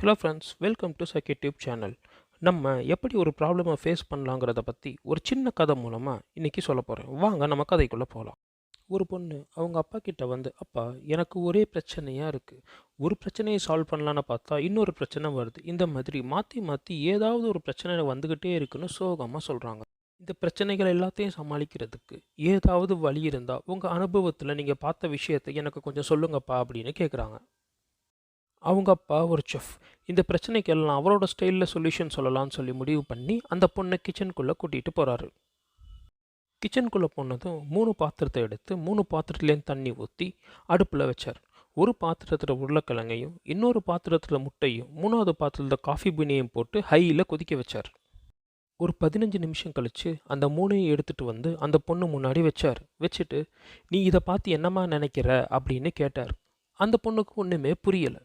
Hello friends, welcome to Chakki tube channel. நம்ம எப்படி ஒரு ப்ராப்ளமை ஃபேஸ் பண்ணலாங்கிறத பற்றி ஒரு சின்ன கதை மூலமாக இன்றைக்கி சொல்ல போகிறேன். வாங்க நம்ம கதைக்குள்ளே போகலாம். ஒரு பொண்ணு அவங்க அப்பா கிட்ட வந்து, அப்பா எனக்கு ஒரே பிரச்சனையாக இருக்குது, ஒரு பிரச்சனையை சால்வ் பண்ணலான்னு பார்த்தா இன்னொரு பிரச்சனை வருது, இந்த மாதிரி மாற்றி மாற்றி ஏதாவது ஒரு பிரச்சனை வந்துக்கிட்டே இருக்குன்னு சோகமாக சொல்கிறாங்க. இந்த பிரச்சனைகள் எல்லாத்தையும் சமாளிக்கிறதுக்கு ஏதாவது வழி இருந்தால் உங்கள் அனுபவத்தில் நீங்கள் பார்த்த விஷயத்தை எனக்கு கொஞ்சம் சொல்லுங்கப்பா அப்படின்னு கேட்குறாங்க. அவங்க அப்பா ஒரு செஃப். இந்த பிரச்சனைக்கெல்லாம் அவரோட ஸ்டைலில் சொல்யூஷன் சொல்லலாம்னு சொல்லி முடிவு பண்ணி அந்த பொண்ணை கிச்சனுக்குள்ளே கூட்டிகிட்டு போகிறாரு. கிச்சனுக்குள்ளே போனதும் 3 பாத்திரத்தை எடுத்து 3 பாத்திரத்துலேருந்து தண்ணி ஊற்றி அடுப்பில் வச்சார். ஒரு பாத்திரத்தில் உருளைக்கிழங்கையும் இன்னொரு பாத்திரத்தில் முட்டையும் 3வது பாத்திரத்தில் காஃபி பீனையும் போட்டு ஹையில் கொதிக்க வச்சார். ஒரு 15 நிமிஷம் கழித்து அந்த 3ஐயும் எடுத்துகிட்டு வந்து அந்த பொண்ணு முன்னாடி வச்சார். வச்சுட்டு, நீ இதை பார்த்து என்னம்மா நினைக்கிற அப்படின்னு கேட்டார். அந்த பொண்ணுக்கு ஒன்றுமே புரியலை.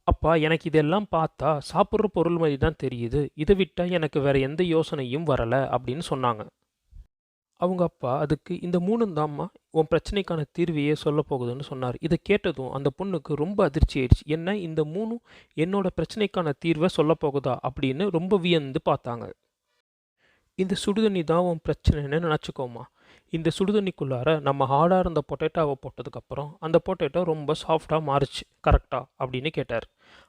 அப்பா எனக்கு இதெல்லாம் பார்த்தா சாப்பிட்ற பொருள் மாதிரி தான் தெரியுது, இதை விட்டால் எனக்கு வேறு எந்த யோசனையும் வரலை அப்படின்னு சொன்னாங்க. அவங்க அப்பா அதுக்கு, இந்த 3 தாம்மா உன் பிரச்சனைக்கான தீர்வையே சொல்ல போகுதுன்னு சொன்னார். இதை கேட்டதும் அந்த பொண்ணுக்கு ரொம்ப அதிர்ச்சி ஆயிடுச்சு. என்ன, இந்த 3 என்னோட பிரச்சனைக்கான தீர்வை சொல்ல போகுதா அப்படின்னு ரொம்ப வியந்து பார்த்தாங்க. இந்த சுடுதண்ணி தான் உன் பிரச்சனைன்னு நினச்சிக்கோமா. இந்த சுடுதண்ணிக்குள்ளார நம்ம ஹார்டாக இருந்த பொட்டேட்டோவை போட்டதுக்கப்புறம் அந்த பொட்டேட்டோ ரொம்ப சாஃப்டாக மாறுச்சு கரெக்டாக அப்படின்னு கேட்டார்.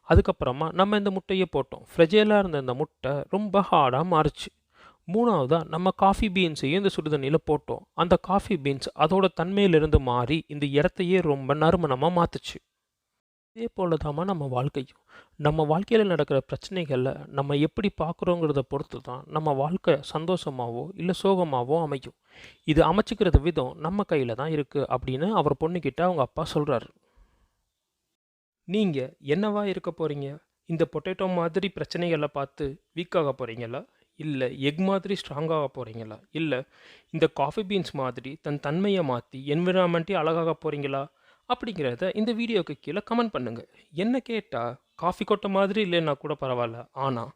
அதுக்கப்புறமா நம்ம இந்த முட்டையை போட்டோம். ஃப்ரெஜைலாக இருந்த இந்த முட்டை ரொம்ப ஹார்டாக மாறுச்சு. 3வதாக நம்ம காஃபி பீன்ஸையும் இந்த சுடுதண்ணியில் போட்டோம். அந்த காஃபி பீன்ஸ் அதோட தன்மையிலிருந்து மாறி இந்த இடத்தையே ரொம்ப நறுமணமாக மாற்றுச்சு. இதே போல தாம்மா நம்ம வாழ்க்கையும். நம்ம வாழ்க்கையில் நடக்கிற பிரச்சனைகளை நம்ம எப்படி பார்க்குறோங்கிறத பொறுத்து தான் நம்ம வாழ்க்கை சந்தோஷமாகவோ இல்லை சோகமாகவோ அமையும். இது அமைச்சிக்கிறது விதம் நம்ம கையில் தான் இருக்குது அப்படின்னு அவர் பொண்ணுக்கிட்ட அவங்க அப்பா சொல்கிறாரு. நீங்கள் என்னவா இருக்க போகிறீங்க? இந்த பொட்டேட்டோ மாதிரி பிரச்சனைகளை பார்த்து வீக்காக போகிறீங்களா? இல்லை எக் மாதிரி ஸ்ட்ராங்காக போகிறீங்களா? இல்லை இந்த காஃபி பீன்ஸ் மாதிரி தன் தன்மையை மாற்றி என்விரான்மெண்ட்டே அழகாக போகிறீங்களா? அப்படிங்கிறத இந்த வீடியோவுக்கு கீழே கமெண்ட் பண்ணுங்கள். என்ன கேட்டால் காஃபி கொட்டை மாதிரி இல்லைன்னா கூட பரவாயில்ல, ஆனால்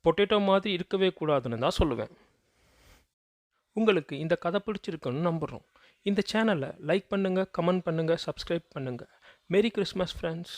பொட்டேட்டோ மாதிரி இருக்கவே கூடாதுன்னு தான் சொல்லுவேன். உங்களுக்கு இந்த கதை பிடிச்சிருக்குன்னு நம்புகிறோம். இந்த சேனலை லைக் பண்ணுங்கள், கமெண்ட் பண்ணுங்கள், சப்ஸ்கிரைப் பண்ணுங்கள். Merry Christmas friends.